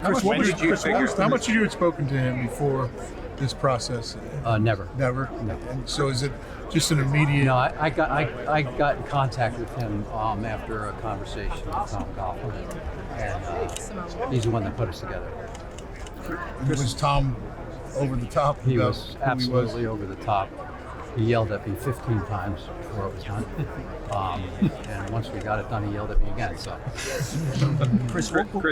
Chris, how much had you had spoken to him before this process? Never. Never? No. And so is it just an immediate... No, I got in contact with him after a conversation with Tom Coughlin, and he's the one that put us together. Was Tom over the top? He was absolutely over the top. He yelled at me 15 times before it was done. And once we got it done, he yelled at me again. So, Chris,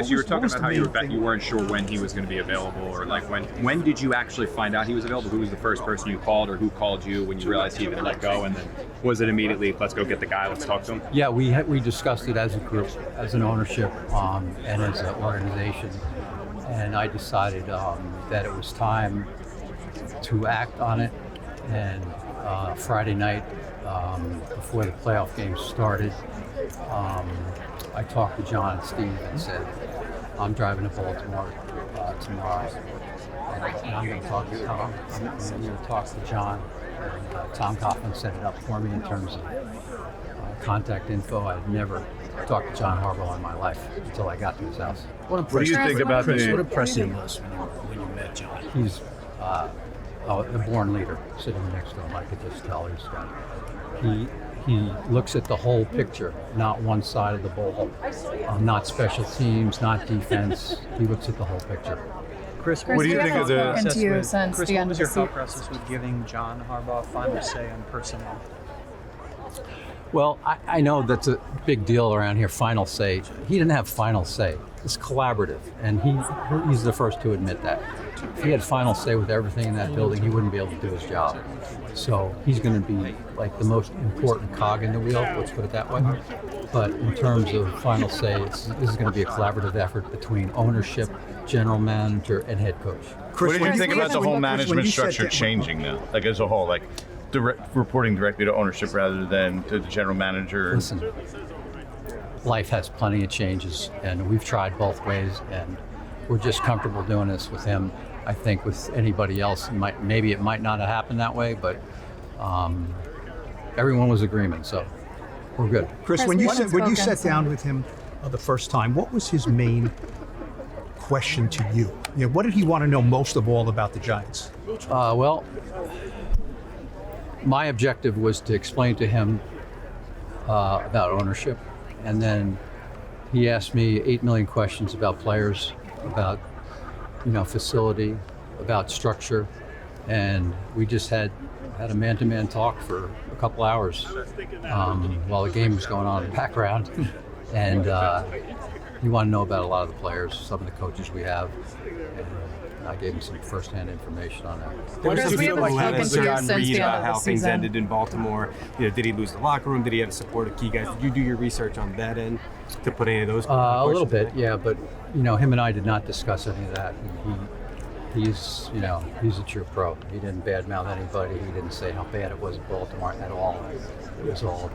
you were talking about how you weren't sure when he was going to be available, or like when did you actually find out he was available? Who was the first person you called, or who called you when you realized he had been let go? And then was it immediately, let's go get the guy, let's talk to him? yeah, we discussed it as a group, as an ownership, and as an organization. And I decided that it was time to act on it. And Friday night, before the playoff games started, I talked to John and Steve and said, I'm driving to Baltimore tomorrow, and I'm going to talk to Tom. I'm going to talk to John. And, Tom Coughlin set it up for me in terms of contact info. I'd never talked to John Harbaugh in my life until I got to his house. What do you think about Chris, what impressed you most when you met John? He's a born leader sitting next to him. I could just tell he looks at the whole picture, not one side of the ball, not special teams, not defense. He looks at the whole picture. Chris, what do you think of the Chris, what was your thought process with giving John Harbaugh final say on personnel? Well, I know that's a big deal around here, final say. He didn't have final say. It's collaborative, and he's the first to admit that. If he had final say with everything in that building, he wouldn't be able to do his job. So he's going to be like the most important cog in the wheel, let's put it that way. But in terms of final say, this is going to be a collaborative effort between ownership, general manager, and head coach. Chris, what do you think about the whole management structure changing now, like as a whole, like reporting directly to ownership rather than to the general manager? Listen, life has plenty of changes, and we've tried both ways, and we're just comfortable doing this with him. I think with anybody else, maybe it might not have happened that way, but everyone was agreement, so we're good. Chris, when you sat down with him the first time, what was his main question to you? What did he want to know most of all about the Giants? Well, my objective was to explain to him about ownership, and then he asked me 8 million questions about players, about facility, about structure, and we just had a man-to-man talk for a couple hours while the game was going on in the background, and he wanted to know about a lot of the players, some of the coaches we have, and I gave him some first-hand information on that. What did you feel like Has John read about how things ended in Baltimore? Did he lose the locker room? Did he have support of key guys? Did you do your research on that end to put any of those a little bit, yeah, but him and I did not discuss any of that. He's a true pro. He didn't badmouth anybody. He didn't say how bad it was in Baltimore at all. It was all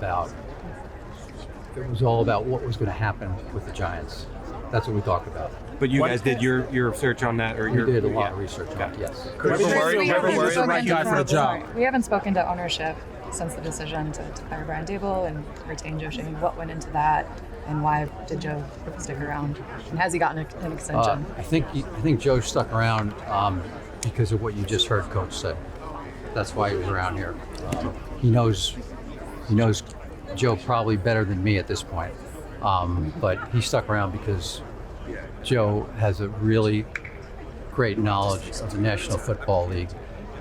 about what was going to happen with the Giants. That's what we talked about. But you guys did your research on that, or we did a lot of research on it, yes. We haven't spoken to ownership since the decision to fire Brian Dable and retain Joe Shane. What went into that, and why did Joe stick around? And has he gotten an extension? I think Joe stuck around because of what you just heard Coach say. That's why he was around here. He knows Joe probably better than me at this point, but he stuck around because Joe has a really great knowledge of the National Football League,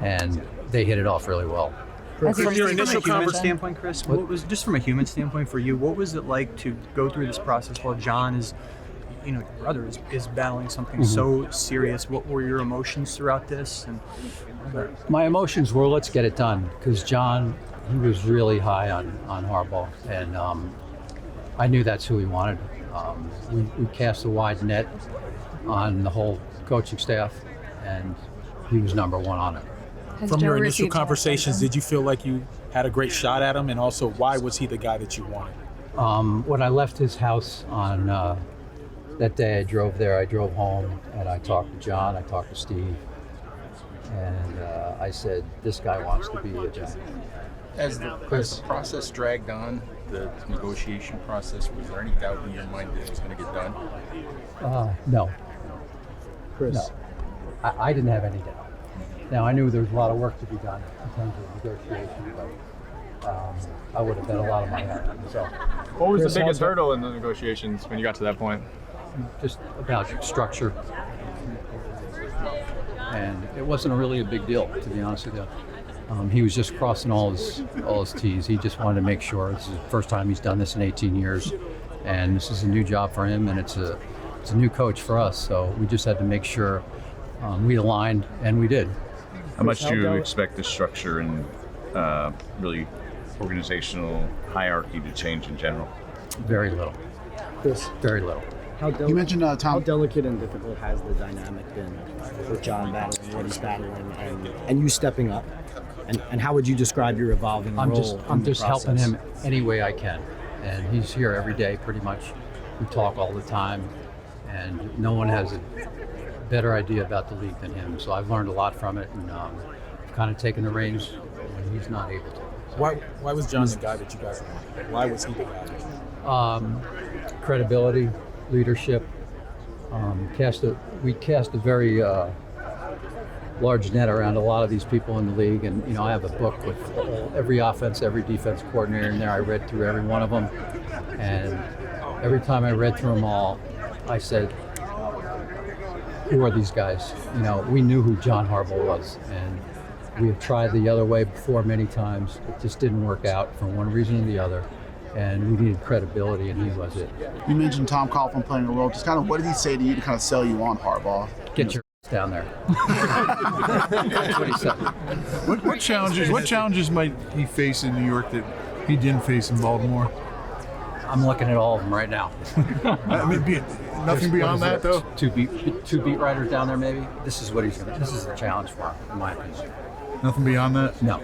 and they hit it off really well. From your initial standpoint, Chris, what was, just from a human standpoint for you, what was it like to go through this process while John is, your brother is battling something so serious? What were your emotions throughout this? And my emotions were, let's get it done, because John, he was really high on Harbaugh, and I knew that's who he wanted. We cast a wide net on the whole coaching staff, and he was number one on it. From your initial conversations, did you feel like you had a great shot at him? And also, why was he the guy that you wanted? When I left his house on that day, I drove there, I drove home, and I talked to John, I talked to Steve, and I said, this guy wants to be a Giant. As the process dragged on, the negotiation process, was there any doubt in your mind that it was going to get done? No. Chris. No, I didn't have any doubt. Now, I knew there was a lot of work to be done in terms of negotiation, but I would have bet a lot of money on it. So, What was Chris, the biggest how's that- hurdle in the negotiations when you got to that point? just about structure. And it wasn't really a big deal, to be honest with you. He was just crossing all his T's. He just wanted to make sure. This is the first time he's done this in 18 years, and this is a new job for him, and it's a new coach for us. So we just had to make sure we aligned, and we did. How much do you expect the structure and really organizational hierarchy to change in general? Very little. Chris, Very little. You mentioned How Tom. delicate and difficult has the dynamic been with John battling what he's battling and you stepping up? And how would you describe your evolving role? I'm just helping him any way I can, and he's here every day pretty much. We talk all the time, and no one has a better idea about the league than him. So I've learned a lot from it, and I've kind of taken the reins when he's not able to. Why was John the guy that you guys wanted? Why was he the guy? Credibility, leadership. We cast a very large net around a lot of these people in the league, and I have a book with every offense, every defense coordinator in there. I read through every one of them, and every time I read through them all, I said, "Who are these guys?" We knew who John Harbaugh was, and we have tried the other way before many times. It just didn't work out for one reason or the other, and we needed credibility, and he was it. You mentioned Tom Coughlin playing a role. Just kind of what did he say to you to kind of sell you on Harbaugh? Get your down there. That's what he said. What challenges might he face in New York that he didn't face in Baltimore? I'm looking at all of them right now. I mean, nothing beyond that, though. Two beat writers down there, maybe. This is the challenge for him, in my opinion. Nothing beyond that. No.